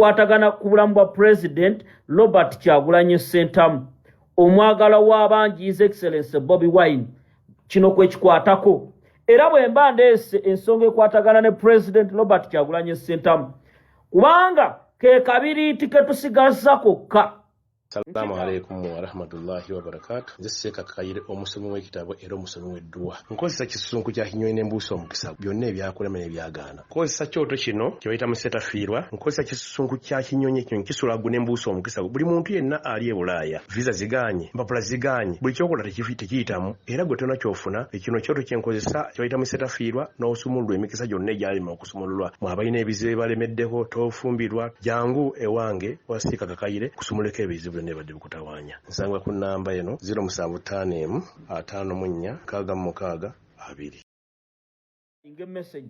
kikwatagana ku bulamu bwa President Robert Kyagulanyi Ssentamu omwagala w'abangi His Excellency Bobi Wine kino kwe kikwatako era bwe mba ndeese ensonga ekwatagana ne President Robert Kyagulanyi Ssentamu kubanga ke kabiriiti ke tusigaza kokka. Assalamu alaikum wa rahmatullahi wa barakatuh. Nze Kakayire omusomi w'ekitabo era omusomi w'edduwa. Nkozesa kisunku kya kinyonyi n'embuusi omukisa byonna ebyakulema n'ebyagaana. Nkozesa kyoto kino kye bayita musetafiirwa. Nkozesa kisunku kya kinyonyi kino kisula gu n'embuusi omukisa. Buli muntu yenna ali e Bulaaya visa ziganye mpapula ziganye buli kyokola tekiyitamu era gwe tonna kyofuna ekino kyoto kye nkozesa kye bayita musetafiirwa n'osumululwa emikisa gyonna egyalima okusumululwa mu abalina ebizibu balemeddeko tofumbirwa jangu ewange wasiika Kakayire kusumuleko ebizibu nebadde bikutawanya. Nsanga ku namba eno 075 54 66 2. Inge message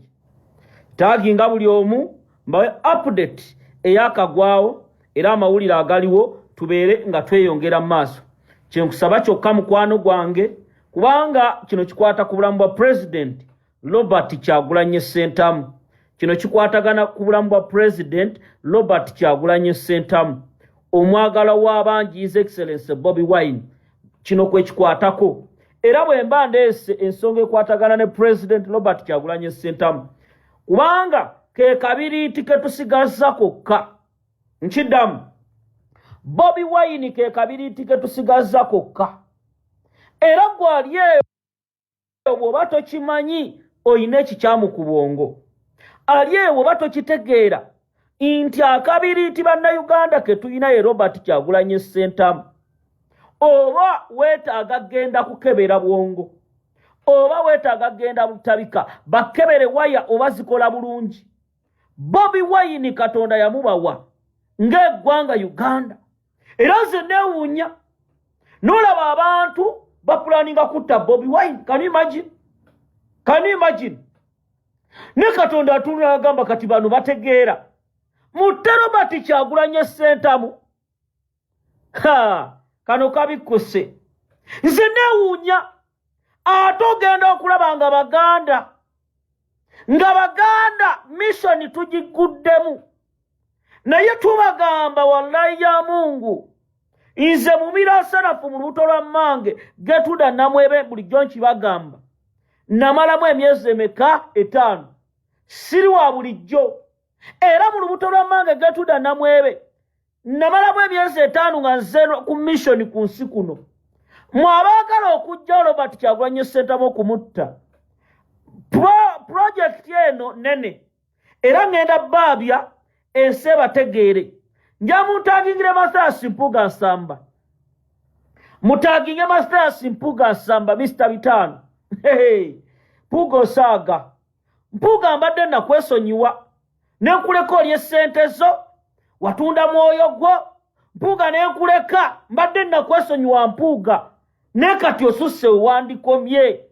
taginga buli omu mbawe update eyakagwawo era amawulire agaliwo tubeere nga tweyongera maaso. Kyenkusaba kyokka mukwano gwange kubanga kino kikwata ku bulamu bwa President Robert Kyagulanyi Ssentamu. Kino kikwatagana ku bulamu bwa President Robert Kyagulanyi Ssentamu omwagala w'abangi His Excellency Bobi Wine kino kwe kikwatako era bwe mba ndeese ensonga ekwatagana ne President Robert Kyagulanyi Ssentamu kubanga ke kabiriiti ke tusigaza kokka. Nkiddamu Bobi Wine ke kabiriiti ke tusigaza kokka era gwali eyo bw'oba tokimanyi oyina ekikyamu ku bwongo ali eyo bw'oba tokitegeera inti akabiriiti bannayuganda ke tulina ye Robert Kyagulanyi Ssentamu oba weetaaga genda kukebera bwongo oba weetaaga genda butabika bakebere waya oba zikola bulungi. Bobi Wine Katonda yamubawa ng'eggwanga Uganda era nze neewuunya n'olaba abantu bapulaninga kutta Bobi Wine. Can you imagine? Ne Katonda atunula agamba kati bano bategeera mutte Robert Kyagulanyi Ssentamu. Kano kabikuse nze neewuunya ate ogenda okulaba nga baganda mission tugiguddemu naye tubagamba wallahi ya Mungu nze mumira nsanafu mu lubuto lwa mmange Getuda Namwebe bulijjo nkibagamba namalamu emyezi emeka 5 siri wa bulijjo era mu lubuto lwa mmange Getuda Namwebe namalamu emyezi 5 nga nze ku mission ku nsi kuno. Mwabaagala okujja Robert Kyagulanyi Ssentamu okumutta project eno nene era ngenda baabya ensi bategeere nja mutagingire Mathias Mpuuga Nsamba mutaginge Mathias Mpuuga Nsamba Mr. Bitano Mpuuga osaaga Mpuuga mbadde nakwesonyiwa nenkuleka olye ssente zo watunda mwoyo gwo Mpuuga nenkuleka mbadde nakwesonyiwa Mpuuga ne kati osusse wandikomye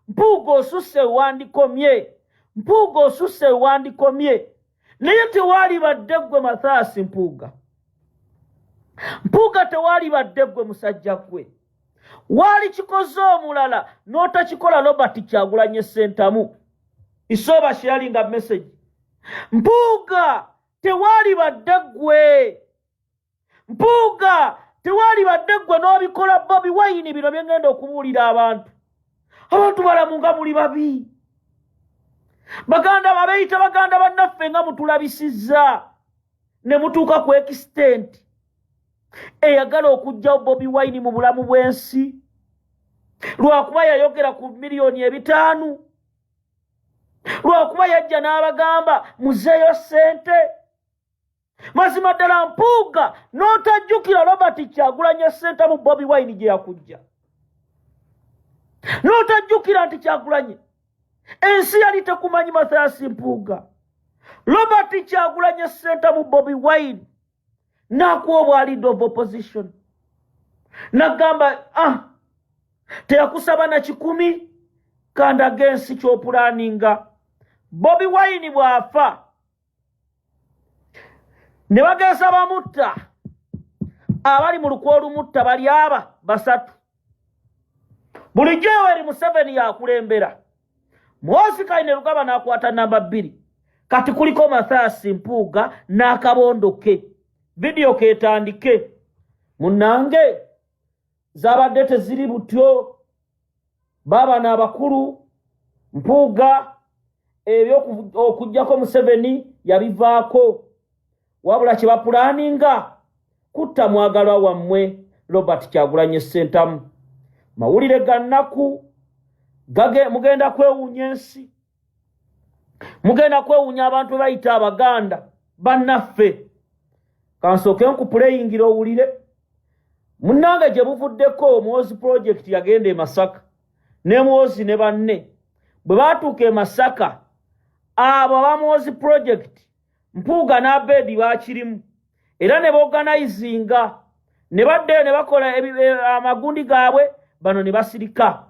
Mpuuga osusse wandikomye Mpuuga osusse wandikomye naye tewali badde gwe Mathias Mpuuga tewali badde gwe musajja gwe wali kikoze omulala n'otakikola Robert Kyagulanyi Ssentamu. Isoba sharing a message. Mpuuga tewali badde gwe n'obikola Bobi Wine bino bye ngenda okubuulira abantu balamu nga muli babi baganda babeeyita baganda bannaffe nga mutulabisizza ne mutuuka ku extent eyagala okujjawo Bobi Wine mu bulamu bw'ensi lwakuba yayogera ku miliyoni 5 lwakuba yajja n'abagamba muzeeyo ssente. Mazima ddala Mpuuga n'otajjukira Robert Kyagulanyi Ssentamu Bobi Wine gye yakujja n'otajjukira nti Kyagulanyi ensi yali tekumanyi Mathias Mpuuga Robert Kyagulanyi Ssentamu Bobi Wine n'akuwa obwalidde of opposition n'agamba teyakusaba na 10 kandaga ensi ky'opulaninga. Bobi Wine bw'afa ne bageza bamutta abali mu lukwo olumutta bali aba 3 bulijjo Yoweri Museveni yakulembera Muhoozi Kainerugaba n'akwata namba 2 kati kuliko Mathias Mpuuga n'akabondo ke video ketandike munange zabadde teziri butyo baba n'abakulu Mpuuga ebyo okujjako Museveni yabivaako wabula kye bapulaninga kutta mwagalwa wammwe Robert Kyagulanyi Ssentamu mawulire gannaku mugenda kwewuunya ensi mugenda kwewuunya abantu bayita Abaganda bannaffe kansooke nkupuleyingira owulire munnange gye buvuddeko Muhoozi Project yagenda e Masaka ne Muhoozi ne banne bwe baatuuka e Masaka abo Muhoozi Project Mpuuga n'Abedi baakirimu era ne boganizinga ne baddeyo ne bakola amagundi gaabwe bano ne basirika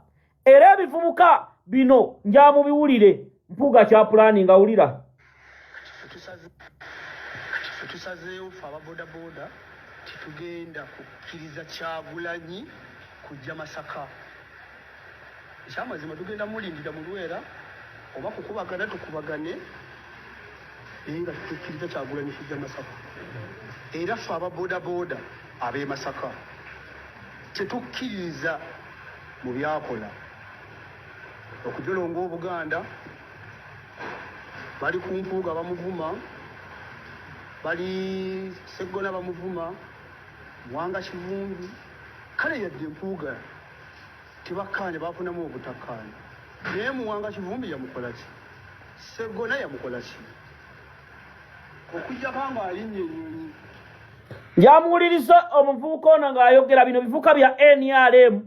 era ebivubuka bino njamu biwulire Mpuuga kyapulaninga wulira tusazeewo fe ababodaboda titugenda kukkiriza Kyagulanyi kujja Masaka ekyamazima tugenda mulindira mu Lwera oba kukubagana tukubagane naye nga tutukkiriza Kyagulanyi kujja Masaka era fe ababodaboda ab'e Masaka tetukkiriza mu byakola okujolonga Obuganda bali ku Mpuuga bamuvuma bali Sseggona bamuvuma Mwanga Kivumbi kale yadde Mpuuga tebakkaanye baafunamu obutakkaanya naye Mwanga Kivumbi yamukola ki Sseggona yamukola ki okujja kanga alinnya ennyonyi njamuwuliriza omuvubuka ono ng'ayogera bino bivuka bya NRM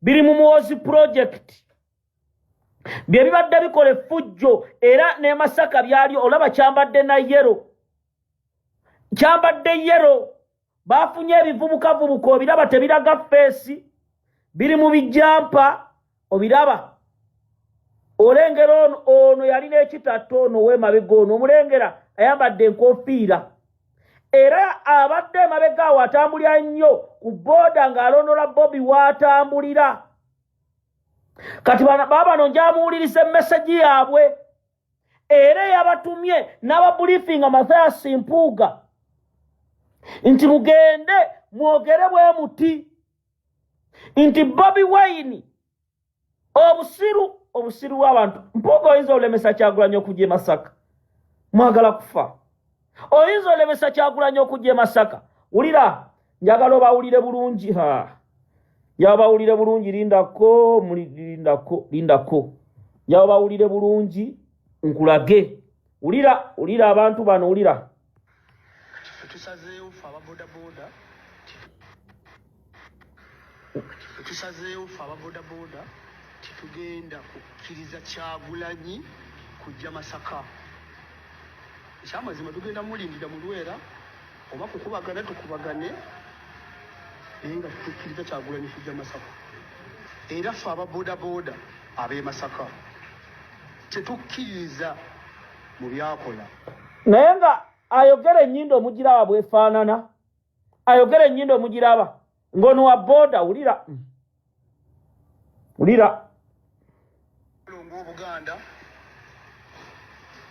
biri mu Muhoozi Project bye bibadde bikola effujjo era ne Masaka byali olaba kyambadde na yero kyambadde yero bafunye ebivubukavubuka obiraba tebiraga feesi biri mu bijampa obiraba olengera ono yalina ekitatta ono w'emabega ono omulengera ayambadde enkofiira era abadde emabega awo atambulira nnyo ku booda ng'alondola Bobi w'atambulira kati baabano njamuwuliriza emmesegi yaabwe era yabatumye n'ababulifinga Mathias Mpuuga nti mugende mwogere bwe muti nti Bobi Wine obusiru w'abantu Mpuuga oyinza olemesa Kyagulanyi okujja e Masaka mwagala kufa oyinza olemesa Kyagulanyi okujja e Masaka wulira njagala obawulire bulungi yabawulire bulungi lindako yabawulire bulungi nkulage wulira abantu bano wulira tusazeewo fe ababodaboda titugenda kukkiriza Kyagulanyi kujja Masaka ekyamazima tugenda mulindira mu Lwera oba kukubagana tukubagane naye nga tutukkiriza Kyagulanyi kujja Masaka era fe ababodaboda ab'e Masaka tetukkiriza mu byakola naye nga ayogera ennyindo omugiraba bwefaanana ayogera ennyindo omugiraba ng'ono wa boda wulira olonga Obuganda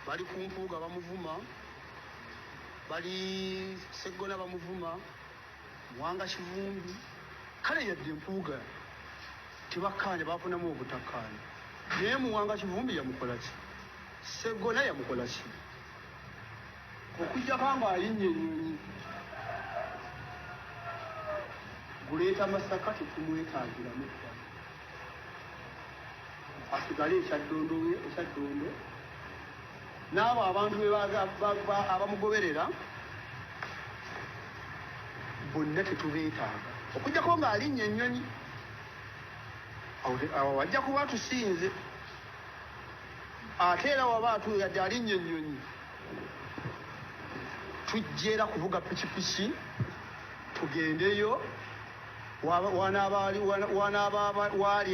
bali ku Mpuuga bamuvuma bali Sseggona bamuvuma Mwanga Kivumbi kale yadde Mpuuga tebakkaanye baafunamu obutakkaanya naye Mwanga Kivumbi yamukola ki Sseggona yamukola ki okujja kanga alinnya ennyonyi guleeta Masaka tetumwetaagiramu asigale ekyaddondo n'abo abantu abamugoberera bonna tetubeetaaga okujjako ng'alinnya ennyonyi awo wajja kuba tusinze ate era waba yadde alinnya ennyonyi tujjeera kuvuga pikipiki tugendeyo waali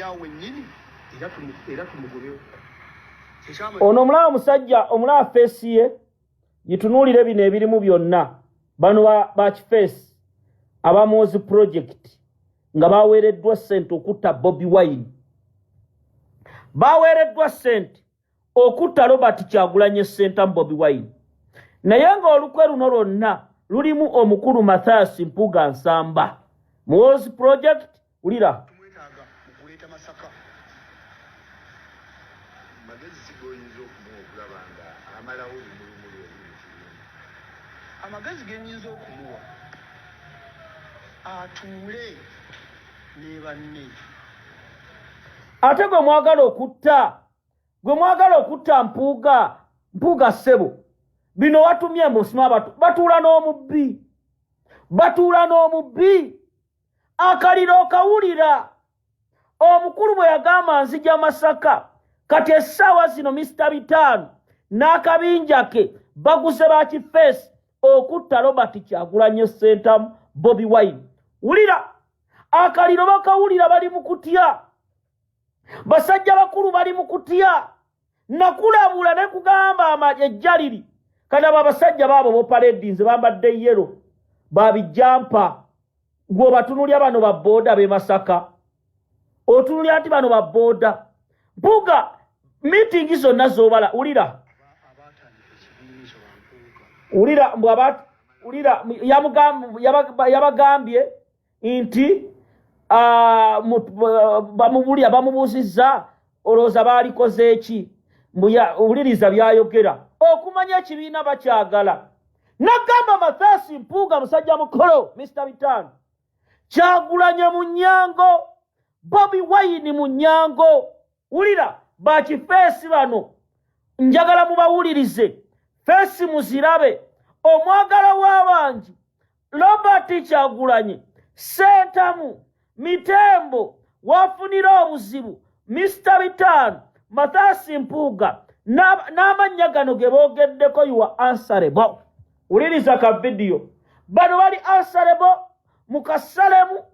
awo wennyini era tumugobewo ono omulaba musajja omulaba feesi ye gitunuulire bino ebirimu byonna bano ba kifeesi aba Muhoozi Project nga baweereddwa ssente okutta Bobi Wine baweereddwa ssente okutta Robert Kyagulanyi Ssentamu Bobi Wine naye ng'olukwe luno lwonna lulimu omukulu Mathias Mpuuga Nsamba Muhoozi Project ulira tumwetaaga mu kuleeta Masaka. Magezi sigoyinza okumuwa okulaba nga amalawo obumulumuli obuli mu kibiina. Amagezi ge nnyinza okumuwa atuule ne banne. ate gwe mwagala okutta Mpuuga ssebo bino watumye mbusima batuula n'omubbi akaliro okawulira omukulu bwe yagamba nzija Masaka kati essaawa zino Mr. Bitaano n'akabinja ke baguze ba Kifeesi okutta Robert Kyagulanyi Ssentamu Bobi Wine. Wulira akaliro bakawulira bali mu kutya, basajja bakulu bali mu kutya, nakulabula ne kugamba ejjaliri kati abo abasajja baabo bopaledinze bambadde yero babijampa gwobatunulya bano babooda be Masaka otunulya nti bano babooda Mpuuga meeting zonna zobala ulira yabagambye nti bamubuuzizza olowooza baalikoze eki uliriza byayogera okumanya ekibiina bakyagala nagamba Mathias Mpuuga musajja mukolo Mr. Bitaano Kyagulanyi mu nnyango Bobi Wine mu nnyango ulira ba Kifeesi bano njagala mubawulirize Feesi muzirabe omwagala w'abangi Robert Kyagulanyi Ssentamu Mitembo wafunira obuzibu Mr. Bitaano Mathias Mpuuga n'amannya gano ge boogeddeko you are answerable. Uliriza ka video bano bali answerable mu kasalemu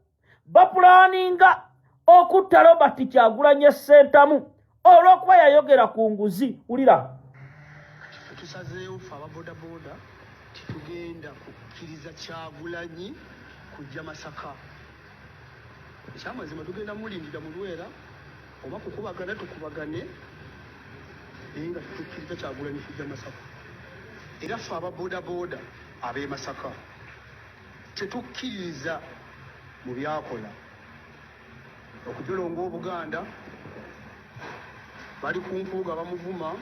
bapulaninga okutta Robert Kyagulanyi Ssentamu olw'okuba yayogera ku nguzi. Ulira tusazeewo ffe ababodaboda titugenda kukkiriza Kyagulanyi kujja Masaka. Ekyamazima tugenda mulindira mu Lwera oba kukubagana tukubagane naye nga tutukkiriza Kyagulanyi kujja Masaka. Era ffe ababodaboda ab'e Masaka tetukkiriza mu byakola okujolonga Obuganda bali ku Mpuuga bamuvuma,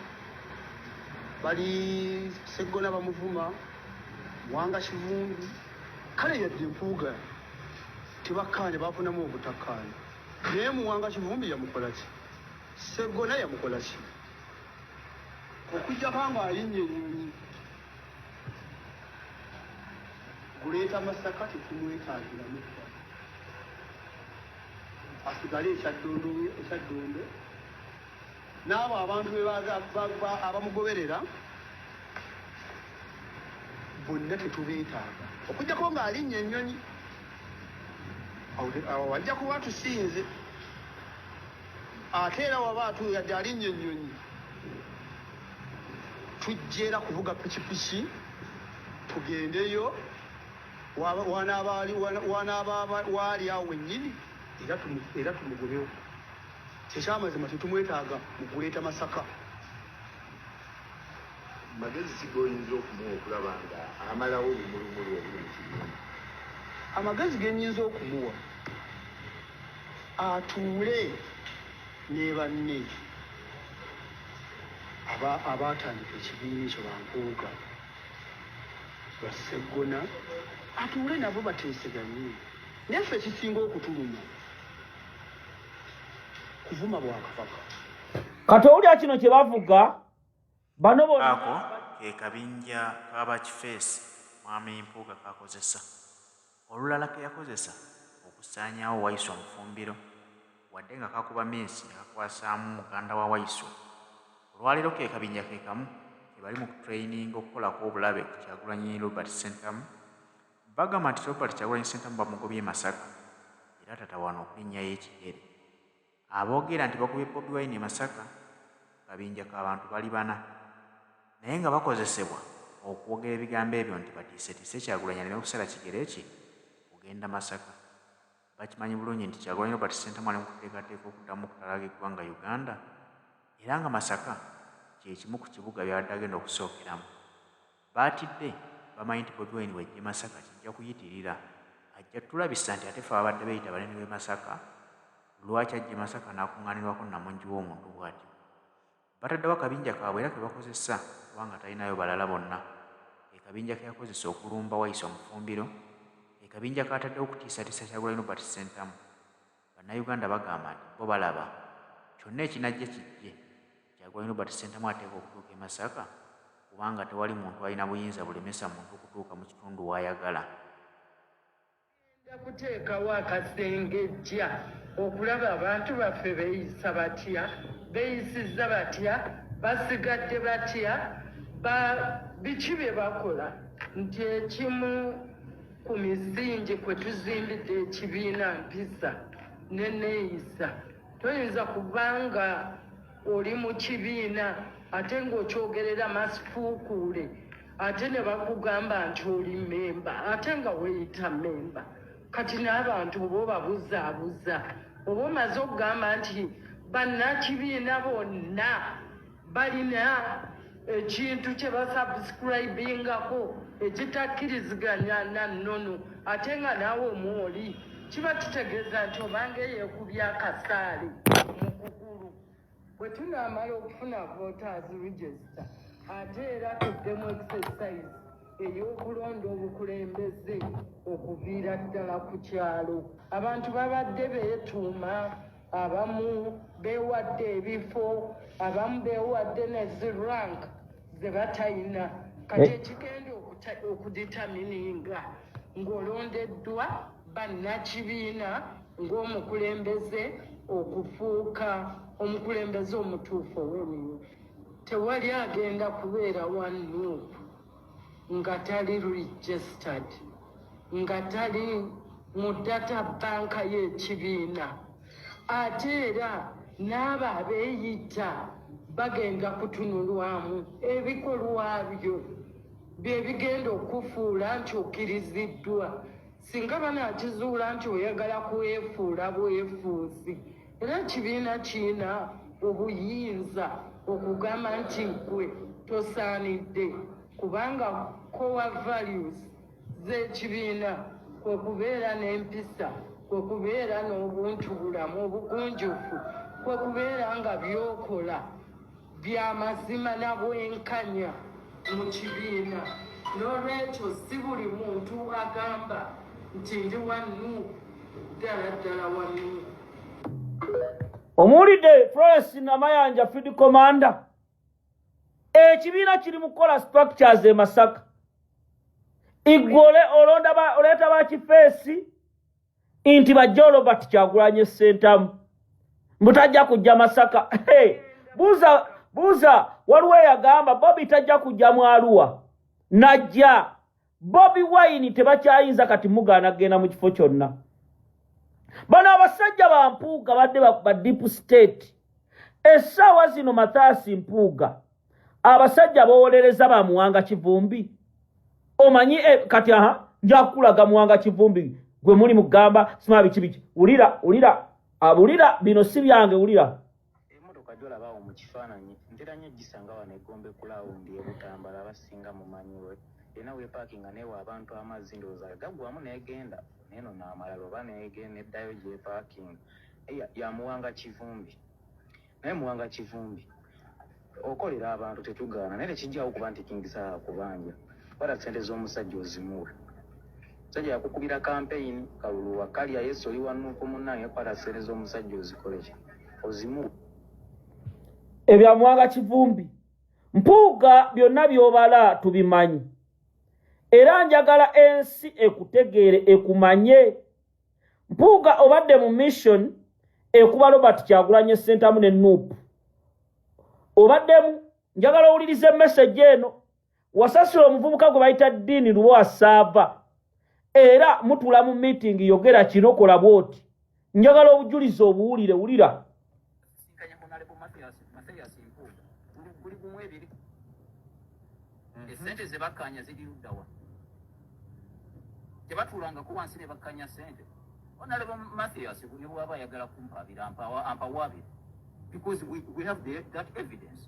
bali Sseggona bamuvuma, Mwanga Kivumbi kale yadde Mpuuga tebakkaanye baafunamu obutakkaanya naye Mwanga Kivumbi yamukola ki? Sseggona yamukola ki? Okujja kanga alinnya ennyonyi guleeta Masaka tetumwetaagiramu asigale ekyaddondo n'abo abantu abamugoberera bonna tetubeetaaga okujjako ng'alinnya ennyonyi awo wajja kuba tusinze ate era waba yadde alinnya ennyonyi tujja era kuvuga pikipiki tugendeyo wanaaba waali awo wennyini era tumugobewo. Ekyamazima tetumwetaaga mu kuleeta Masaka. Magezi sigoyinza okumuwa okulaba nga amalawo obumulumuli obuli mu kibiina. Amagezi ge nnyinza okumuwa atuule ne banne abaatandika ekibiina ekyo Bampuuga Sseggona atuule nabo bateeseganye. Naye ffe ekisinga okutuluma kuvuma Bwakabaka. Kati owulira kino kye bavuga bano bonna ako ke kabinja kaba Kifeesi Mwami Mpuuga kakozesa. Olulala ke yakozesa okusaanyaawo Wayiso Mufumbiro wadde nga kakuba Messi akakwasaamu muganda wa Wayiso. Olwaleero ke kabinja ke kamu ke bali mu kutrayininga okukolako obulabe ku Kyagulanyi Robert Ssentamu. Bagamba nti Robert Kyagulanyi Ssentamu bamugobye Masaka era tatawaana okulinnyayo ekigere. Aboogera nti bakubye Bobi Wine Masaka kabinja k'abantu bali bana naye nga bakozesebwa okwogera ebigambo ebyo nti batiisetiise Kyagulanyi aleme kusala kigere ki kugenda Masaka. Bakimanyi bulungi nti Kyagulanyi Robert Ssentamu ali mu kuteekateeka okuddamu okutalaga eggwanga Uganda era nga Masaka kyekimu ku kibuga byabadde agenda okusookeramu. Baatidde bamanyi nti Bobi Wine wejje Masaka kijja kuyitirira, ajja tulabisa nti ate fe abadde beeyita banene b'e Masaka, lwaki ajje Masaka n'akuŋŋaanirwako Namungi w'omuntu bw'atyo. Bataddewo akabinja kaabwe era ke bakozesa kubanga talinayo balala bonna. Ekabinja ke yakozesa okulumba Wayiso Mufumbiro, ekabinja kaataddewo okutiisatiisa Kyagulanyi Robert Ssentamu. Bannayuganda bagamba nti bo balaba kyonna ekinajja kijje, Kyagulanyi Robert Ssentamu ateeka okutuuka e Masaka kubanga tewali muntu alina buyinza bulemesa muntu okutuuka mu kitundu w'ayagala. Kuteekawo akasengejja okulaba abantu baffe beeyisa batya, beeyisizza batya, basigadde batya, biki bye bakola. Nti ekimu ku misingi kwe tuzimbidde ekibiina mpisa ne neeyisa. Toyinza kubanga oli mu kibiina ate ng'okyogerera masifuukuule ate ne bakugamba nti oli memba ate nga weeyita memba. Kati n'abantu oba obabuzaabuza oba omaze okugamba nti bannakibiina bonna balina ekintu kye basubscribingako ekitakkiriziganya na nnono ate nga naawe omwoli, kiba kitegeeza nti obanga yeekubya akasaale mu kugulu. Bwe tunaamala okufuna voters register ate era tuddemu exercise ey'okulonda obukulembeze okuviira ddala ku kyalo. Abantu babadde beetuuma, abamu beewadde ebifo, abamu beewadde ne zirank ze batayina. Kati ekigenda okuditamininga ng'olondeddwa bannakibiina ng'omukulembeze okufuuka omukulembeze omutuufu ow'emirimu. Tewali agenda kubeera one Nuupu nga tali registered, nga tali mu data banka y'ekibiina. Ate era n'abo abeeyita bagenda kutunulwamu ebikolwa byo bye bigenda okufuula nti okkiriziddwa. Singa banaakizuula nti oyagala kwefuula bwefuuzi, era ekibiina kiina obuyinza okugamba nti gwe tosaanidde, kubanga core values z'ekibiina kwe kubeera n'empisa, kwe kubeera n'obuntubulamu obugunjufu, kwe kubeera nga byokola bya mazima na bwenkanya mu kibiina. N'olwekyo si buli muntu agamba nti ndi wannu ddala ddala wannu. Omuwulidde Florence Namayanja Field Commander, ekibiina kiri mu kukola structures e Masaka. Igwole oleeta bakifeesi nti bajja Robert Kyagulanyi Ssentamu mutajja kujja Masaka. Buuza waliwo eyagamba Bobi tajja kujja mu Arua. Najja Bobi Wine tebakyayinza kati mugaana kugenda mu kifo kyonna. Bano abasajja ba Mpuuga badde ba deep state. Essaawa zino Mathias Mpuuga abasajja bowolereza ba Muwanga Kivumbi. Omanyi kati nja kukulaga Muwanga Kivumbi gwe muli mugamba sima biki. Ulira bino si byange ulira. Emmotoka gyolabaawo mu kifaananyi ntera nnyo gisanga wano Egombe kulawundi Butambala abasinga mumanyiwe. Yena weepakinga neewa abantu amazzi ndowooza gaggwamu n'egenda neno n'amalala oba n'egenda eddayo gy'epaakinga ya Muwanga Kivumbi. Naye Muwanga Kivumbi okolera abantu tetugaana naye tekijjawo kuba nti kingisala kubanja wala ssente z'omusajja ozimuwe. Musajja yakukubira campaign kaluluwa kalya Yesu oli wa Nuupu munnaye kwala ssente z'omusajja ozikoleki ozimuwe. Ebya Muwanga Kivumbi Mpuuga byonna byobala tubimanyi. Era njagala ensi ekutegeere ekumanye. Mpuuga obadde mu mission ekuba Robert Kyagulanyi Ssentamu ne Nuupu. Obaddemu njagala owulirize message eno. Wasasula omuvubuka gwe bayita Ddiini Lwasaava. Era mutula mu meeting yogera kino kola bwoti. Njagala obujulizi obuwulire wulira. Sente ze bakanya ziri luddawa. Tebatulanga ku wansi ne bakanya sente. Honorable Mathias buli waba yagala kumpabira ampa wabiri. Because we have that evidence.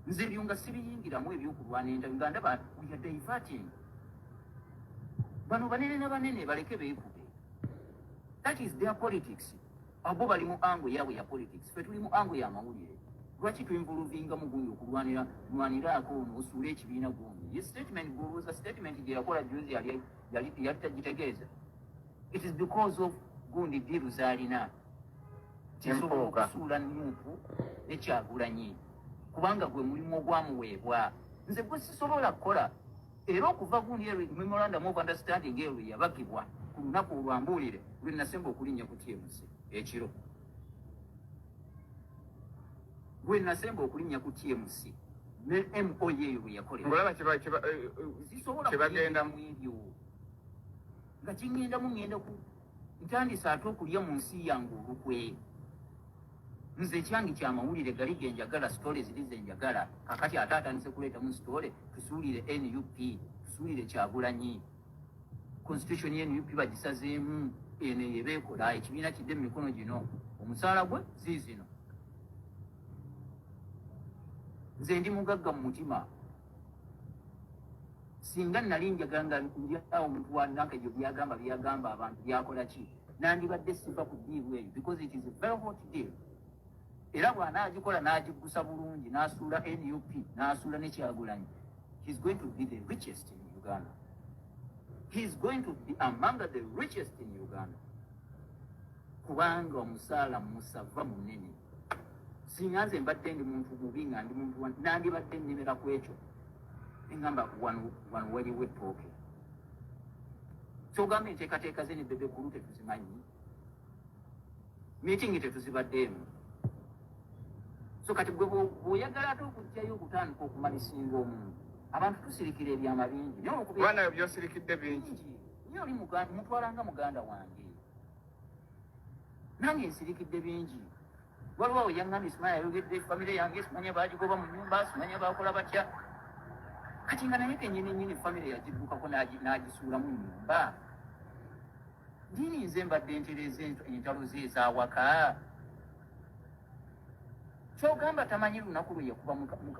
nze byunga sibiyingiramu ebyokulwana nga ndaba we are diverting. Bano banene na banene baleke beekube. That is their politics. Abo bali mu ango yaabwe ya politics. Ffe tuli mu ango ya mawulire. Lwaki twinvuluvinga mu gundi okulwaniraako osuula ekibiina gundi? Ye statement gulowooza statement gye yakola juzi yali tagitegeeza. It is because of gundi diru z'alina. Tisobola okusuula Nuupu ne Kyagulanyi. Kubanga gwe mulimu ogwamuweebwa. Nze gwe sisobola kukola. Era okuva gundi memorandum of understanding eyo yabagibwa ku lunaku olwambuulire lwe nasemba okulinnya ku TMC ekiro. Lwe nasemba okulinnya ku TMC ne MOA eyo lwe yakolera. Ngolaba kibagenda mu ebyo. Nga kingendamu ngenda ku ntandise ate okulya mu nsi yange olukwe. Nze ekyange kyamawulire gali genjagala, sitole ziri zenjagala. Kakati ate atandise kuleetamu sitole, tusuulire NUP, tusuulire Kyagulanyi. Constitution ya NUP bagisazeemu, eno ebeekola, ekibiina kidde mu mikono gino. Omusaala gwe ziizino. Nze ndi mugagga mu mutima. Singa nali njagala nga ndyawo omuntu wa Nanka ebyo byagamba abantu byakola ki. Nandibadde siva ku deal eyo because it is a very hot deal. Era bw'anaagikola n'agiggusa bulungi n'asuula NUP n'asuula ne Kyagulanyi, he's going to be the richest in Uganda. He's going to be among the richest in Uganda. Kubanga omusaala musava munene. Singa nze mbadde ndi muntu mubi nga ndi muntu nandibadde nnemera ku ekyo. Engamba wano waliwo ettooke. Kyogamba enteekateeka ze ne Bebe Gulu tetuzimanyi. Meeting tetuzibaddeemu. So kati gwe bw'oyagala ate okujjayo okutandika okumalisinga omuntu. Abantu tusirikira ebyama bingi. Bwana byosirikidde bingi. Nye oli mutwalanga muganda wange. Nange nsirikidde bingi. Waliwo awo yaŋŋambye simanya yayogedde famire yange simanya baagigoba mu nnyumba simanya baakola batya. Kati nga naye kennyini famire yagiddukako n'agisuula mu nnyumba. Ndiini nze mbadde ntereeza entalo ze ez'awaka. Kyogamba tamanyi lunaku lwe yakuba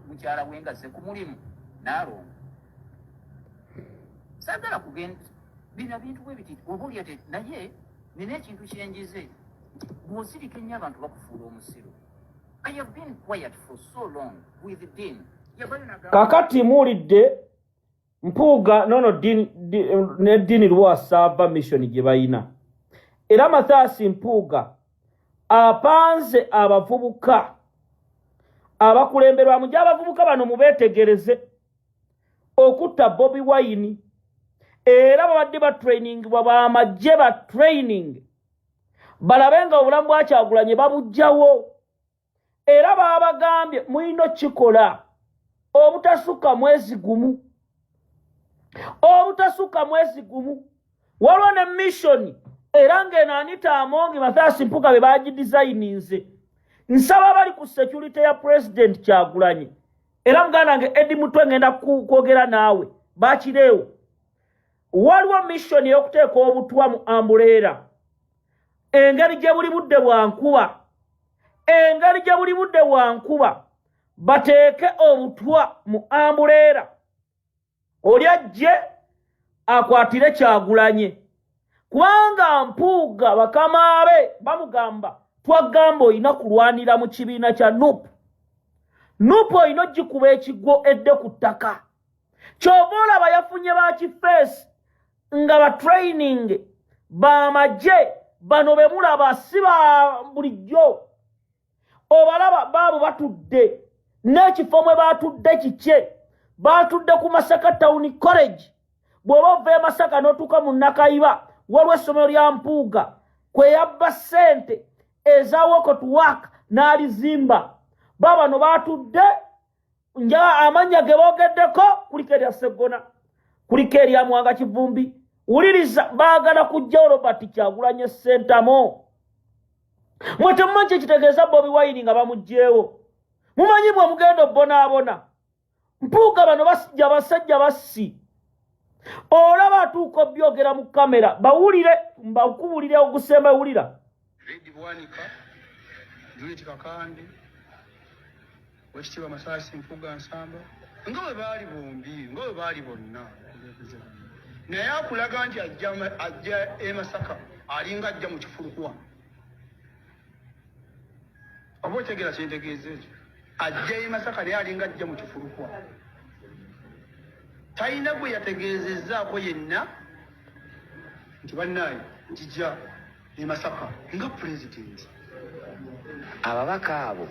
mukyala we nga ze ku mulimu n'alonga. Saagala kugenda bino bintu bwe biti oba oli ate naye nina ekintu kyenjize. Bw'osirika ennyo abantu bakufuula omusiru. I have been quiet for so long with Dean. Kakati muulidde Mpuuga ne Dean Lwasa aba mission gye bayina. Era Mathias Mpuuga apanze abavubuka abakulemberwamu gy'abavubuka bano mubeetegereze okutta Bobi Wine. Era babadde batrainingibwa b'amagye ba training balabe nga obulamu bwa Kyagulanyi babugjawo. Era babagambye mulina kikola obutasukka mwezi gumu. Waliwo ne mission era ng'eno Anita Amongi Mathias Mpuuga be bagidesigninze. Nsaba bali ku security ya President Kyagulanyi. Era muganda wange Eddie Mutwe ngenda kwogera naawe bakireewo. Waliwo mission y'okuteeka obutwa mu Ambuleera. Engeri gye buli budde bwa nkuba bateeke obutwa mu Ambuleera. Oli ajje akwatire Kyagulanyi. Kubanga Mpuuga bakama be bamugamba twagamba olina kulwanira mu kibiina kya NUP. NUP olina ogikuba ekigwo edde ku ttaka. Ky'oba olaba yafunye ba kifeesi nga ba training b'amagye bano be mulaba si ba bulijjo. Obalaba baabo batudde n'ekifo mwe batudde kikye. Batudde ku Masaka Town College. Bw'oba ova e Masaka n'otuuka mu Nakayiba waliwo essomero lya Mpuuga kwe yabba ssente eza walk to work n'alizimba. Babano batudde nja amanya ge boogeddeko kuliko erya Sseggona kuliko erya Mwanga Kivumbi. Wuliriza baagala kujjawo Robert Kyagulanyi Ssentamo. Mwe temumanyi kitegeeza Bobi Wine nga bamuggyeewo. Mumanyi bwe mugenda obbonaabona. Mpuuga bano basijja basajja bassi. Olaba atuuka obyogera mu kamera bawulire mbakubulire ogusemba wulira. Redi Bwanika, Juliet Kakande, wekitiibwa Masaasi Mpuuga Nsamba nga bwe baali bombi nga bwe baali bonna naye akulaga nti ajja e Masaka alinga ajja mu kifulukwa oba otegeera kyentegeeza ekyo ajja e Masaka naye alinga ajja mu kifulukwa talina gwe yategeezezzaako yenna nti bannaayi njija e Masaka nga pulezidenti. Ababaka abo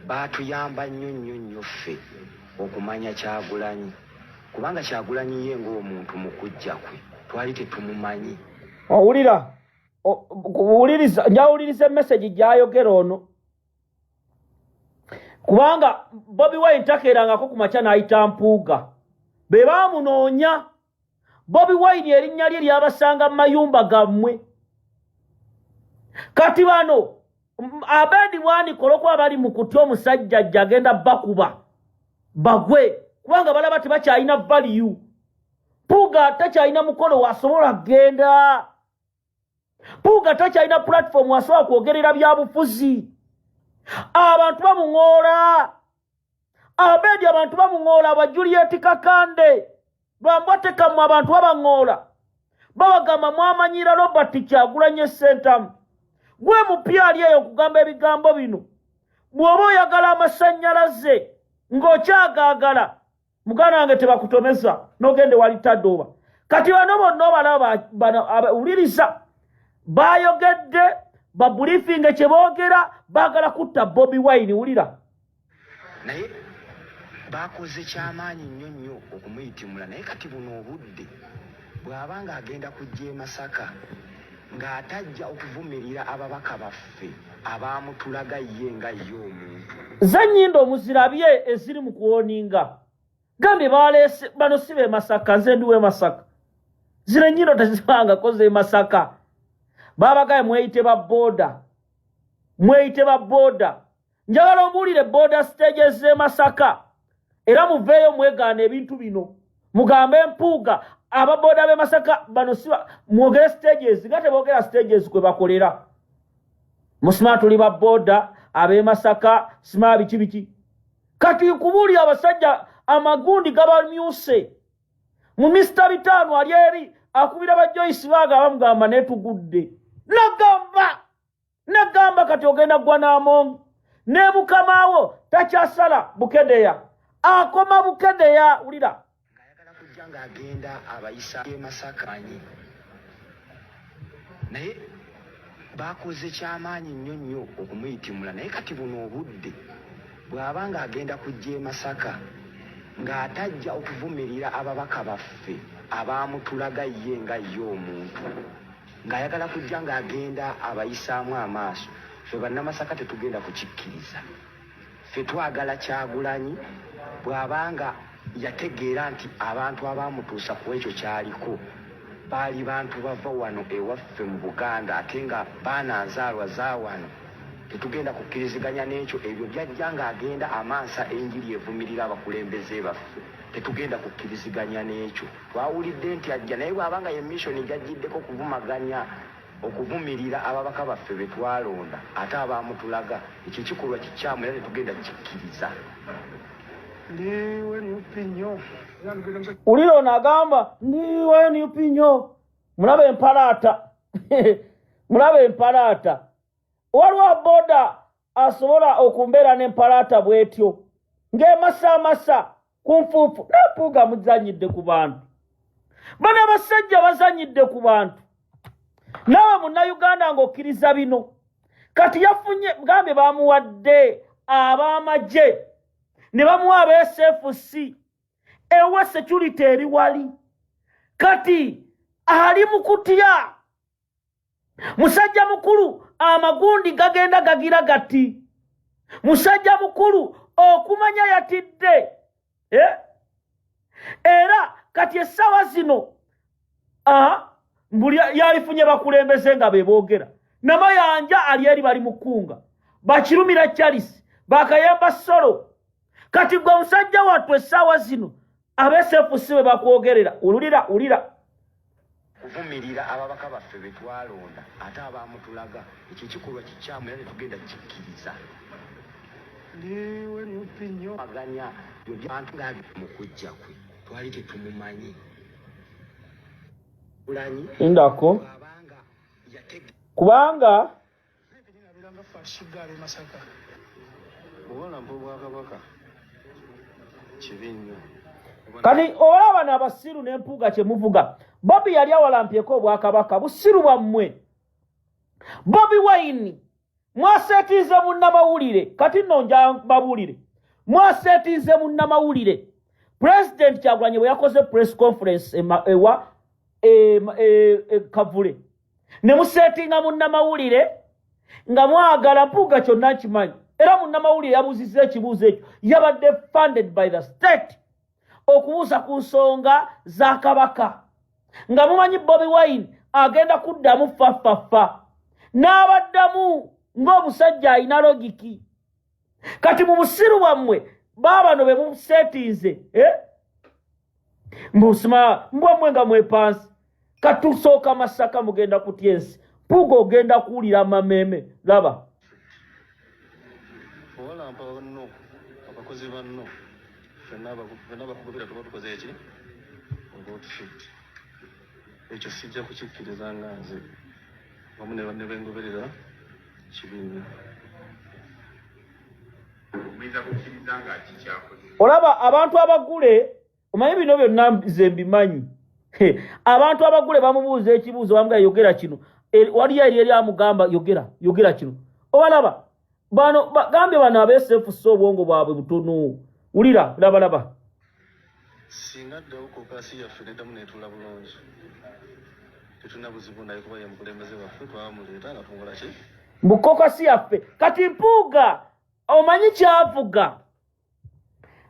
baatuyamba nnyo ffe okumanya Kyagulanyi kubanga Kyagulanyi ye ng'omuntu mu kujja kwe twali tetumumanyi. Owulira njawuliriza message gyayogera ono kubanga Bobi Wine takeerangako ku makya n'ayita Mpuuga be baamunoonya. Bobi Wine erinnya lye lyabasanga mu mayumba gammwe. Kati bano Abedi Bwanikolo kuba bali mu kutya omusajja ajja agenda bakuba bagwe kubanga balaba tebakyalina value. Mpuuga takyalina mukolo wasobola kgenda. Mpuuga takyalina platform wasobola kwogerera byabufuzi. Abantu bamuŋoola. Abedi abantu bamuŋoola aba Juliet Kakande. Bambwatekamwe abantu babaŋoola. Babagamba mwamanyira Robert Kyagulanyi Sentamu. Gwe mupya ali eyo kugamba ebigambo bino. Bw'oba oyagala amasannyalaze ng'okyagaagala muganda wange tebakutomesa n'ogende wali Tadooba. Kati bano bonna obalaba uliriza baayogedde babulifinge kye boogera baagala kutta Bobi Wine wulira. Naye baakoze kyamaanyi nnyo okumuyitimula naye kati buno obudde bw'abanga agenda kujja e Masaka ng'atajja okuvumirira ababaka baffe abaamutulaga ye nga ye omuntu. Zannyindo omuzirabye eziri mu kuwoninga gambye baleese bano si be Masaka nze ndi we Masaka. Zino nnyindo tezibangako ze Masaka. Babagaye mweyite ba booda. Njagala omuwulire booda stage ze Masaka era muveeyo mwegaana ebintu bino mugambe Mpuuga ababoda be Masaka bano siba mwogere stages nga teboogera stages kwe bakolera. Musima tuli ba booda abe Masaka sima biki kati kubuulira abasajja amagundi gabamyuse mu Mr. Bitano ali eri akubira ba Joyce Baga bamugamba netugudde nagamba kati ogenda gwa n'amongi ne mukamaawo takyasala Bukedeya akoma Bukedeya ulira ng'ayagala kujja ng'agenda abayisa e Masaka naye baakoze kyamaanyi nnyo okumuyitimula naye kati buno obudde bw'abanga agenda kujja e Masaka ng'atajja okuvumirira ababaka baffe abaamutulaga ye nga ye omuntu ng'ayagala kujja ng'agenda abayisaamu amaaso ffe bannamasaka tetugenda kukikkiriza. Ffe twagala Kyagulanyi bw'abanga yategeera nti abantu abaamutuusa ku ekyo kyaliko baali bantu bava wano ewaffe mu Buganda ate nga baananzaalwa za wano tetugenda kukkiriziganya n'ekyo ebyo byajja ng'agenda amansa enjiri evumirira abakulembeze baffe tetugenda kukkiriziganya n'ekyo. Twawulidde nti ajja naye bw'abanga ye mission gyajjiddeko okuvumaganya okuvumirira ababaka baffe be twalonda ate abaamutulaga ekyo kikolwa kikyamu era tetugenda kikkiriza. Ndiwe NUP nnyo. Ulira ono agamba ndiwe NUP nnyo. Mulabe empalaata. Waliwo boda asobola okumbeera n'empalaata bwetyo ng'emasa kunfuufu Mpuuga muzanyidde ku bantu. Bano abasajja bazanyidde ku bantu. Nawe munnayuganda ng'okkiriza bino. Kati yafunye gambye baamuwadde ab'amagye ne bamuwa aba SFC ewa security eri wali. Kati ali mu kutya. Musajja mukulu amagundi gagenda gagira gati. Musajja mukulu okumanya yatidde. Era kati essaawa zino mbuli yalifunye bakulembeze nga beboogera. Namayanja ali eri bali mukunga. Bakirumira Charles bakayamba Solo. Kati gwe musajja wattu essaawa zino abesefusi be bakwogerera. Ulira kuvumirira ababaka baffe be twalonda ate abaamutulaga ekyo kikolwa kikyamu era tetugenda kikkiriza. ndiwe lyupinyo aganya byo bantu ngabi mu kujja kwe twali tetumumanyi ulanyi indako abanga yatege kubanga biranga fashigale Masaka mubona mpo bwakabaka kibinyo kati olaba n'abasiru n'empuuga kyemuvuga Bobi yali awalambyeko obwakabaka busiru bwammwe Bobi Wine mwasetiize munnamawulire kati nno nja babuulire mwasetiize munnamawulire President Kyagulanyi bwe yakoze press conference ewa Kavule ne musetinga munnamawulire nga mwagala mpuuga kyonna kimanyi era munnamawulire yabuuzizza ekibuuzo ekyo yabadde funded by the state okubuuza ku nsonga za kabaka nga mumanyi Bobi Wine agenda kuddamu faffafa n'abaddamu ng'omusajja alina logiki kati mu busiru bwammwe baabano be musetinze mbusima mbwammwe nga mwepansi katusooka Masaka mugenda kutya ensi mpuuga ogenda kuwulira amameeme laba owalampa banno abakozi banno fenna bakugobera tuba tukoze eki obaotufit ekyo sijja kukikkiriza nga nze wamu ne bengoberera kibiina omuyinza kukkiriza nga kikyakoze olaba abantu abagule omanyi bino byonna nze mbimanyi abantu abagule bamubuuza ekibuuzo bamuga yogera kino waliyo eri amugamba yogera kino obalaba bano bagambye bano abeesefusa obwongo bwabwe butono wulira laba singa ddawo kokasi yaffe neddamu netuula bulungi tetulina buzibu naye kuba ye mukulembeze waffe twamuleeta nga tungola ki mbukokasi yaffe kati mpuuga omanyi kyavuga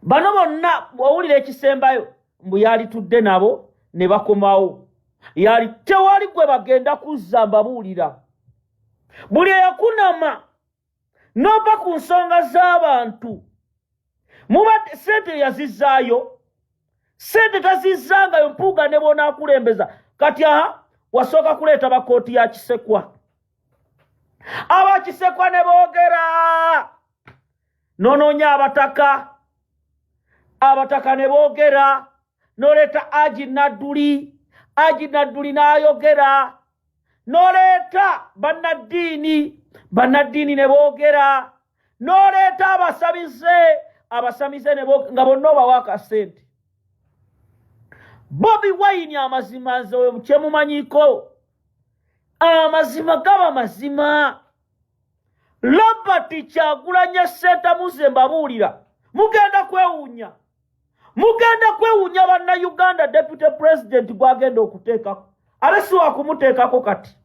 bano bonna wawulira ekisembayo mbu yalitudde nabo ne bakomawo yali tewali gwe bagenda kuzza mbabuulira buli eyakunama n'ova ku nsonga z'abantu mubadde sente yazizzaayo sente tazizzangayo mpuuga ne bonaakulembeza kati wasooka kuleeta bakooti ya Kisekwa abakisekwa ne boogera n'onoonya abataka ne boogera n'oleeta Aji Nadduli n'ayogera n'oleeta bannaddiini ne boogera n'oleeta abasamize ne boogera nga bonna obawa akasente Bobi Wine amazima nze kyemumanyiko amazima gaba mazima Robert Kyagulanyi Ssentamuze mbabuulira mugenda kwewuunya bannayuganda deputy president gwagenda okuteekako ale si wakumuteekako kati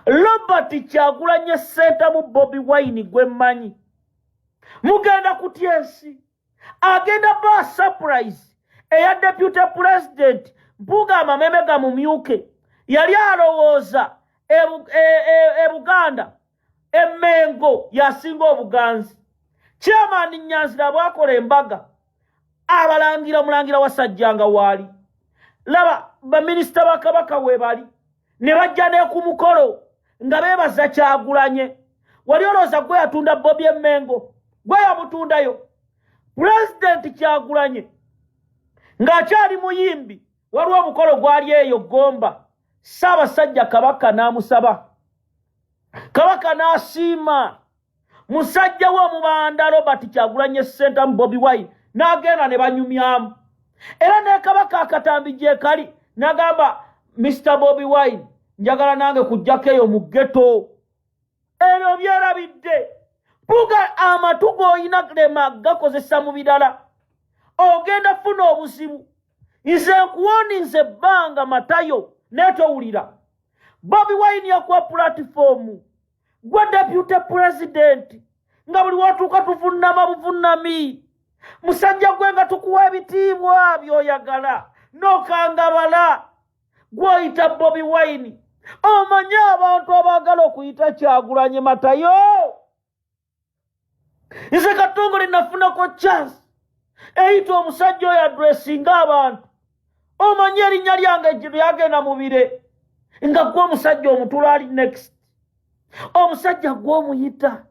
Robert Kyagulanyi Ssentamu Bobi Wine gwe mmanyi mugenda kutya ensi agenda ba surprise eya deputy president mpuuga amameme gamumyuke yali alowooza Buganda Emmengo yasinga obuganzi chairman Nyanzira bwakola embaga omulangira Wasajjanga waali laba baminisita bakabaka webali ne bajja ne ku mukolo nga beebaza Kyagulanyi wali olowooza gwe yatunda Bobi Emmengo gwe yamutundayo President Kyagulanyi ng'akyali muyimbi waliwo omukolo gwali eyo Gomba Ssaabasajja Kabaka n'amusaba Kabaka n'asiima musajja w'omubanda Robert Kyagulanyi Ssentamu Bobi Wine n'agenda ne banyumyamu era ne Kabaka akatambi gye kali n'agamba Mr. Bobi Wine njagala nange kujjako eyo mu ghetto ebyo byerabidde mpuuga amatu g'olina lema gakozesa mu birala ogenda funa obuzibu nze nkuwoninze ebbanga Matayo netowulira Bobi Wine yakuwa platform gwa deputy president nga buli watuuka tuvunama buvunami musajja gwe nga tukuwa ebitiibwa by'oyagala n'okangabala gw'oyita Bobi Wine omanyi abantu abaagala okuyita Kyagulanyi Matayo nze Katongole nafunako chance eyita omusajja oyo adressinga abantu omanyi erinnya lyange lyagenda mu bire nga gwe omusajja omutula ali next omusajja gw'omuyita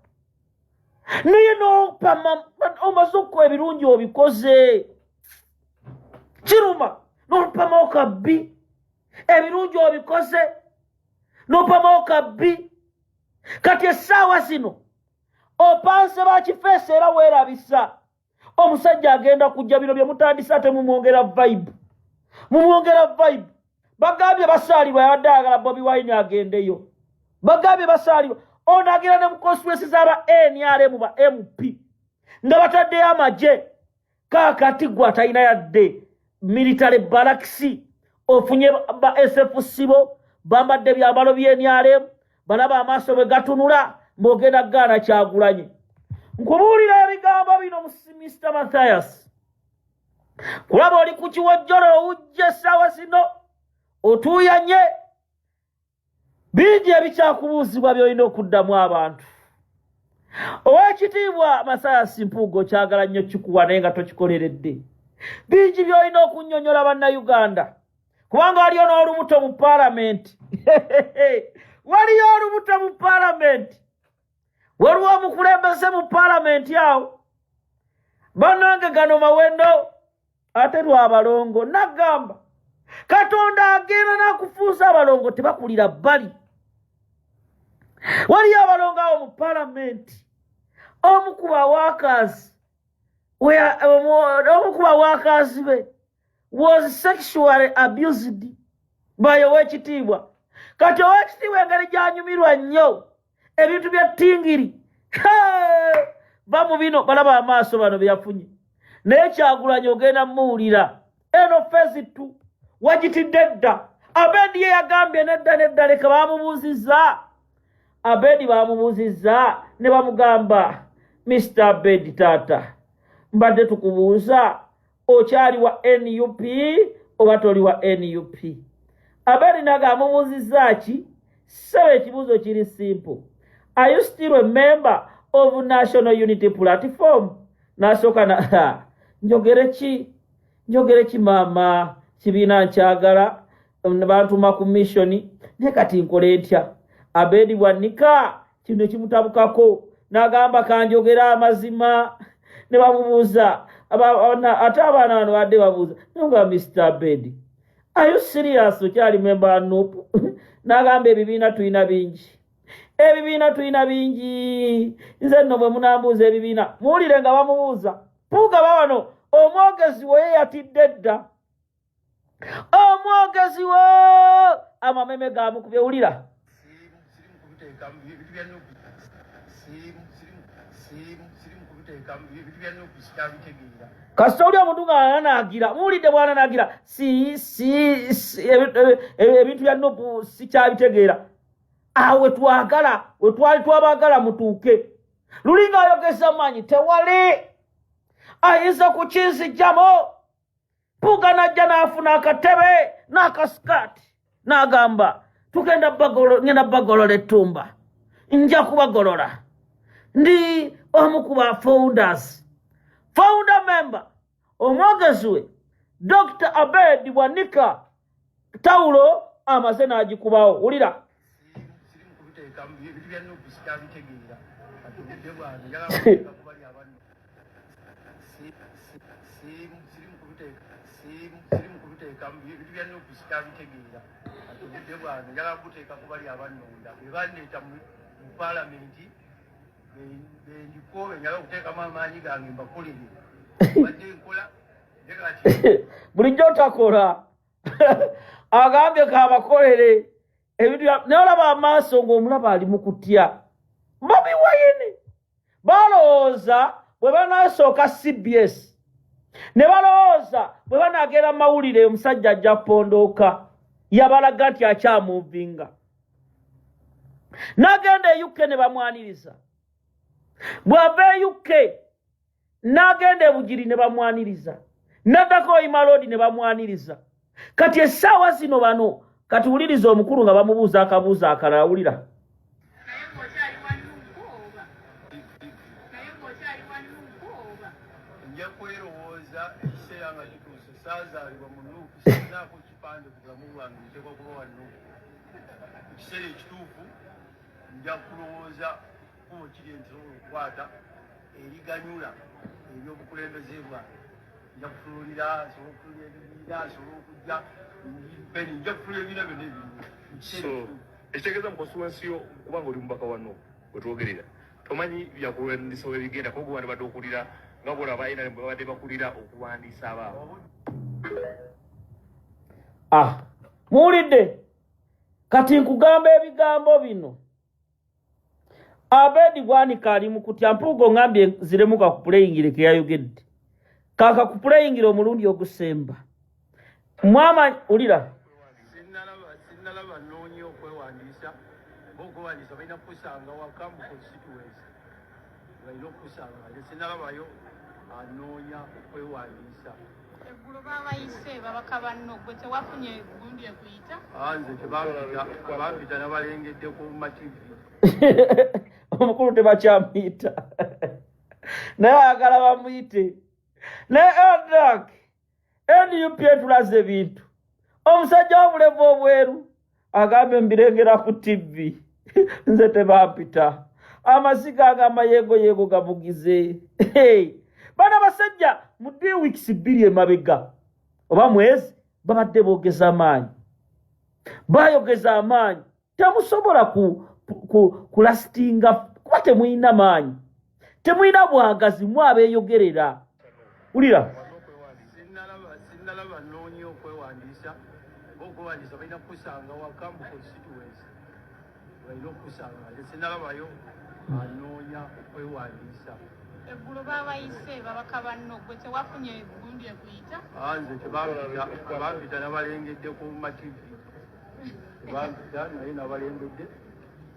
naye n'opama omaze okukola ebirungi obikoze kiruma n'opamawo kabbi ebirungi obikoze n'opamawo kabbi kati essaawa zino opanse bakifeesa era weerabisa omusajja agenda kujja bino bye mutandise ate mumwongera vibe bagambye basaalibwa yabadde ayagala Bobi Wine agendeyo bagambye basaalibwa ono agenda ne mu constituency z'aba NRM ba MP nga bataddeyo amagye kaakati gwe atalina yadde military barracks ofunye ba SF sibo bambadde byambalo by'NRM balaba amaaso bwe gatunula mbogenda gaana Kyagulanyi nkubuulira ebigambo bino Mr. Mathias kulaba oli ku kiwojjolo owujja essaawa zino otuuyanye bingi ebikyakubuuzibwa by'olina okuddamu abantu ow'ekitiibwa Mathias Mpuuga kyagala nnyo kikuwa naye nga tokikoleredde bingi by'olina okunnyonnyola bannayuganda kubanga waliyo n'olubuto mu paalamenti waliyo olubuto mu paalamenti waliwo omukulembeze mu paalamenti awo bannange gano mawendo ate lwabalongo nagamba Katonda agenda n'akufuusa abalongo tebakulira bbali waliyo abalongo awo mu paalamenti omu ku bawakazi be was sexually abused by ow'ekitiibwa kati ow'ekitiibwa engeri gy'anyumirwa nnyo ebintu bya ttingiri bamu bino balaba amaaso bano byeyafunye naye Kyagulanyi ogenda muwulira eno fezi tu wagitidde dda Abedi ye yagambye nedda leka bamubuuzizza Abedi bamubuuzizza ne bamugamba Mr. Abedi taata mbadde tukubuuza okyali wa NUP oba toli wa NUP Abedi nagamubuuzizza ki sebe ekibuuzo kiri simple are you still a member of National Unity Platform nasooka na njogere ki maama kibiina nkyagala bantuma ku missioni ne kati nkole ntya Abedi bwannika kino kimutabukako n'agamba kanjogera amazima ne bamubuuza ate abaana bano badde babuuza nga Mr. Abedi are you serious okyali member NUP n'agamba ebibiina tulina bingi nze nno bwe munambuuza ebibiina muwulire nga bamubuuza Mpuuga bawano omwogezi we yatidde dda omwogezi wo amameme gamukubye wulira kasita oli omuntu nga ananaagira muwulidde bw'ananaagira ebintu bya NUP sikyabitegeera awo wetwali twabagala mutuuke luli ng'ayogeza manyi tewali ayinza kukinzijjamo Mpuuga najja n'afuna akatebe n'akasikati n'agamba ngenda bagolola ettumba nja kubagolola ndi omu ku ba founder member omwogezi we Dr. Abedi Bwanika tawulo amaze n'agikubawo wulira bulijjo otakola agambye kabakolere ebintu naye olaba amaaso ng'omulaba ali mu kutya Bobi Wine balowooza bwe banaasooka CBS ne balowooza bwe banaagera mawulire omusajja ajja kupondooka yabalaga nti akyamuvinga n'agenda e UK ne bamwaniriza bw'ava e UK n'agenda e Bugiri ne bamwaniriza n'addako Imalodi ne bamwaniriza kati essaawa zino bano kati wuliriza omukulu nga bamubuuza akabuuzo akalala wulira nja kulowooza kubo kiri nsobola okukwata eriganyula ebyobukulembeze bwange nja kutunulira nsobola okutunulira ebibiira nsobola okujja peni nja kutunulira ebibiira byonna ebirimu ekitegeeza mu konstituensi yo kubanga oli mubaka wano wetwogerera tomanyi byakuwandiisa webigenda kuba bwebandi badde okulira nga bolaba NRM babadde bakulira okuwandiisa abaabo muwulidde kati nkugamba ebigambo bino Abedi Bwanika ali mu kutya Mpuuga ngambye ziremuka ku puleyingire ke yayogedde kaka ku puleyingire omulundi ogusemba mwama ulira sinnalaba noonye okwewandiisa bokuwandiisa balina kusanga waka mu constituency balina okusanga sinnalabayo anoonya okwewandiisa eggulo babayise babaka banno gwe tewafunye gundi ekuyita nze tebampita nabalengedde ku mativi omukulu tebakyamuyita naye ayagala bamuyite naye Eldak NUP etulaze ebintu omusajja w'obulevu obweru agambe mbirengera ku TV nze tebampita amasiga ag'amayegoyego gabugize bana basajja mu 2 weeks 2 emabega oba mwezi babadde boogeza amaanyi bayogeza amaanyi temusobola kulastinga kuba temuyina maanyi temuyina bwagazi mwabeeyogerera ulira sinnalaba noonye okwewandiisa bokuwandiisa balina kusanga waka mu constituency balina okusanga sinnalabayo anoonya okwewandiisa eggulo babayise babaka banno gwe tewafunye gundi ekuyita nze tebampita nabalengedde ku mativi tebampita naye nabalengedde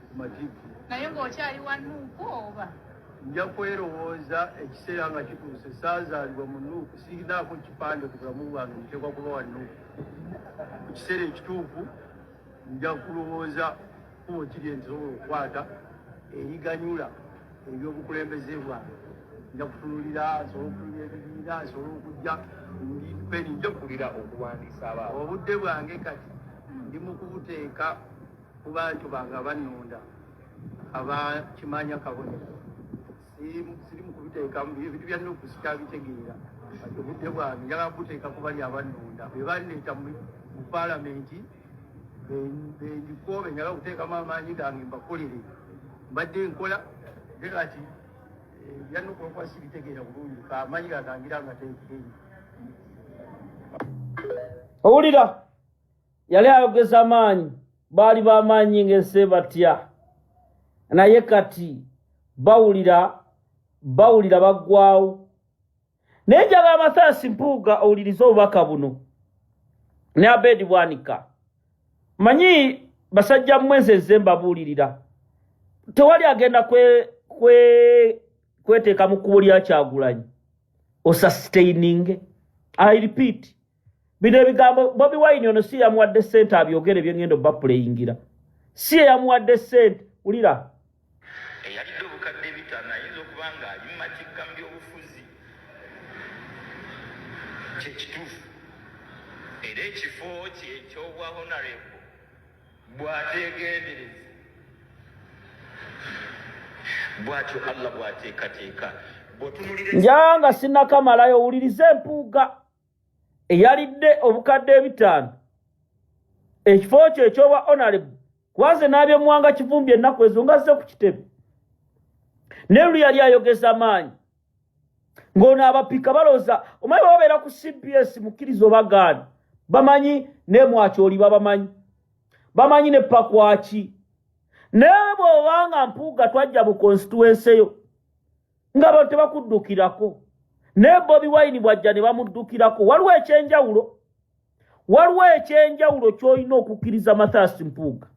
ku mativi naye ng'okyali wanuuku oba nja kwerowooza ekiseera nga kituuse saazaalibwa mu nuuku sirinaako kipande ku bulamu bwange nteekwa kuba wa nuuku ku kiseera ekituufu nja kulowooza kubo kiri nsobola okukwata eriganyula ebyobukulembeze bwange nja kutunulira nsobola okulira ebibiina nsobola okujja peni nja kukulira okuwandiisa abaabo obudde bwange kati ndi mu kubuteeka ku bantu bange abannonda abakimanya kabonero siri mu kubiteekamu ebintu bya nuuku sikyabitegeera kati obudde bwange njagala kubuteeka ku bali abannonda be bandeeta mu paalamenti bendikoobe njagala kuteekamu amaanyi gange mbakolere mbadde nkola ate kati bya nuuku okuba sibitegeera bulungi kamaanyi gagangira nga teekeri owulira yali ayogeza amaanyi baali bamaanyi ng'ensi batya naye kati bawulira baggwawo naye njagala Mathias Mpuuga owuliriza obubaka buno ne Abedi Bwanika manyi basajja mwezi ezemba buulirira tewali agenda kweteeka mu kkubo lya Kyagulanyi osustaining I repeat bino ebigambo Bobi Wine ono si yamuwadde ssente abyogere byengendo bapuleyingira si yamuwadde ssente ulira eyalidde obukadde ebitaano ayinza okuba nga ali mu matikka mu byobufuzi kyekituufu era ekifo ky'ekyobwa honorable bw'ateegendereza bw'atyo Allah bw'ateekateeka bw'otunulira njanga sinnakamalayo owulirize Mpuuga eyalidde obukadde ebitaano ekifo kyo ekyoba honorable kubanze n'abyemuwanga Kivumbi ennaku ezo nga zze ku kitebe neru yali ayogeza amaanyi ng'ono abapiika balowooza omanyi babeera ku CBS mukkirizo bagaana bamanyi ne Mwakyoli bamanyi ne Pakwaki naye bw'obanga Mpuuga twajja mu constituency yo ng'abantu tebakuddukirako ne Bobi Wine bwajja ne bamuddukirako waliwo ekyenjawulo ky'olina okukkiriza Mathias Mpuuga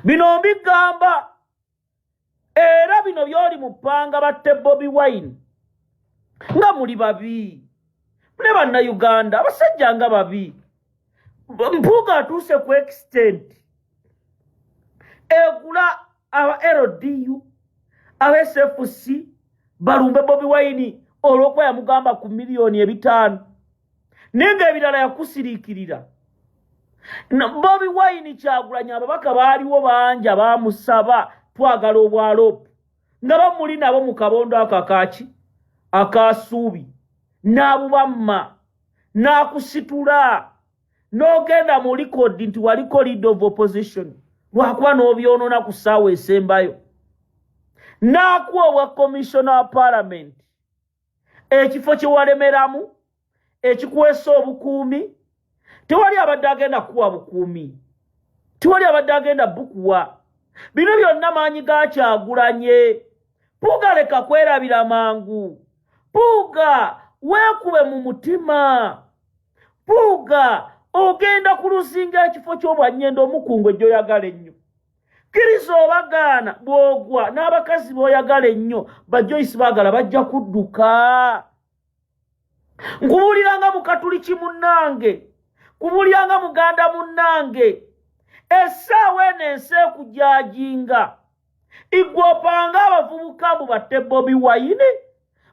bino mbigamba era bino byoli mu ppanga batte Bobi Wine nga muli babi ne bannayuganda abasajja nga babi Mpuuga atuuse ku extent egula aba LDU aba SFC balumbe Bobi Wine olw'okuba yamugamba ku $5 million naye ng'ebirala yakusiriikirira Bobi Wine Kyagulanyi ababaka baaliwo bangi abamusaba twagala obwalopu nga bamuli nabo mu kabondo akakaki akasuubi n'abubamma n'akusitula n'ogenda mu likodi nti waliko leader of opposition lwakuba n'obyonona ku ssaawa esembayo n'akuwa obwa commissioner wa parliament ekifo kye walemeramu ekikwesa obukuumi tewali abadde agenda kuwa bukuumi tewali abadde agenda bukuwa bino byonna maanyi ga Kyagulanyi Puuga leka kwerabira mangu Puuga weekube mu mutima Puuga ogenda ku lusinga ekifo ky'obwanyendo omukungu gy'oyagala ennyo kkiriza obagaana bw'ogwa n'abakazi b'oyagala ennyo bajoyisi baagala bajja kudduka nkubuuliranga mukatuliki munnange kubuuliranga muganda munnange essaawa eno ensi ekujajinga igwopanga abavubuka mbu batte Bobi Wine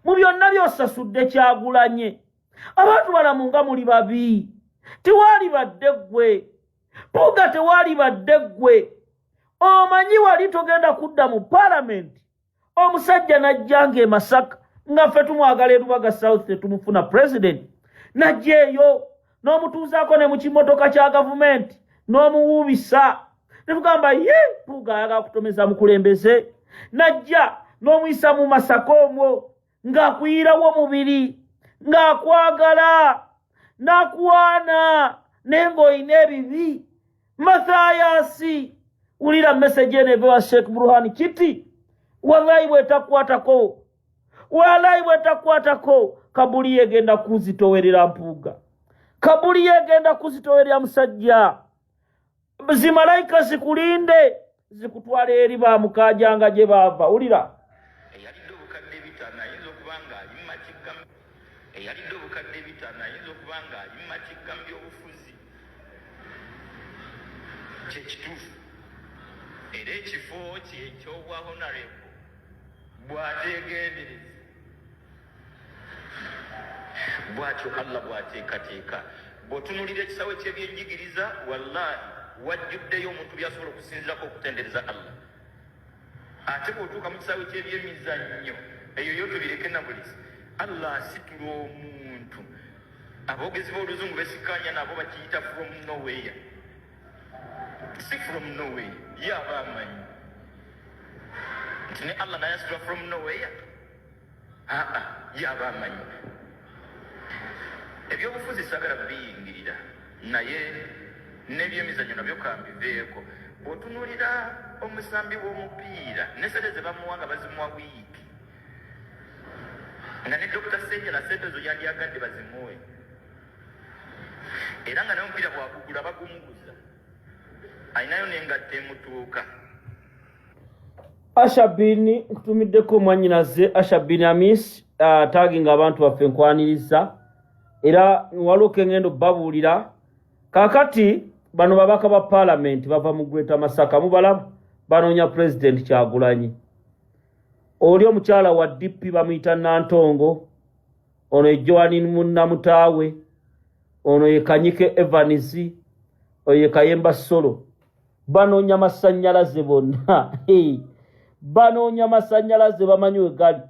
mu byonna by'osasudde Kyagulanyi abantu balamu nga muli babi tewali badde ggwe Puuga tewali badde ggwe omanyi wali togenda kudda mu palamenti omusajja najjanga e Masaka nga ffe tumwagala e Lubaga South tetumufuna president najja eyo n'omutuuzaako ne mu kimotoka kya gavumenti n'omuwuubisa ne tugamba ye Puuga ayagala kutomeza mukulembeze najja n'omuyisa mu Masaka omwo ng'akuyirawo omubiri ng'akwagala n'akuwaana naye ng'olina ebibi Mathayasi wulira message eno eva wa Sheikh Burhan kiti wallahi bw'etakwatako Kabuli yegenda kuzitowerera Mpuuga Kabuli yegenda kuzitowerera musajja zimalayika zikulinde zikutwala eri ba mukajanga gye baava wulira eyalidde obukadde bitano ayinza okuba ng'ali matigga mu byobufuzi kyekituufu era ekifo kye eky'obwa honorable bw'ateegendereza bw'atyo Allah bw'ateekateeka bw'otunuulira ekisawe ky'ebyenjigiriza wallahi wajjuddeyo omuntu by'asobola okusinzirako okutendereza Allah ate bw'otuuka mu kisawe ky'ebyemizannyo eyo yo tubireke na bulisi Allah asitula omuntu aboogezi b'oluzungu besikanya nabo bakiyita from nowhere si from nowhere yaba amanyi nti ne Allah naye asitula from nowhere yaba amanyi ebyobufuzi sagala biyingirira naye n'ebyemizannyo nabyo kambiveeko bw'otunuulira omusambi w'omupiira n'esente ze bamuwa nga bazimuwa wiiki nga ne Dr. Senya na sente zo yandyagadde bazimuwe era nga naye omupiira bwakugula bagumuguza ayinayo n'engatta emutuuka Ashabini nkutumiddeko mwanyinaze Ashabini Amis taginga abantu baffe nkwaniriza era waluke ngendo babuulira kakati bano babaka ba parliament bava mu Greater Masaka mubalamu banoonya president Kyagulanyi oli omukyala wa DP bamuyita Nantongo ono ye Joani Munnamutaawe ono ye Kanyike Evans oyo ye Kayemba Solo banoonya masannyalaze bonna banoonya masannyalaze bamanyi we gali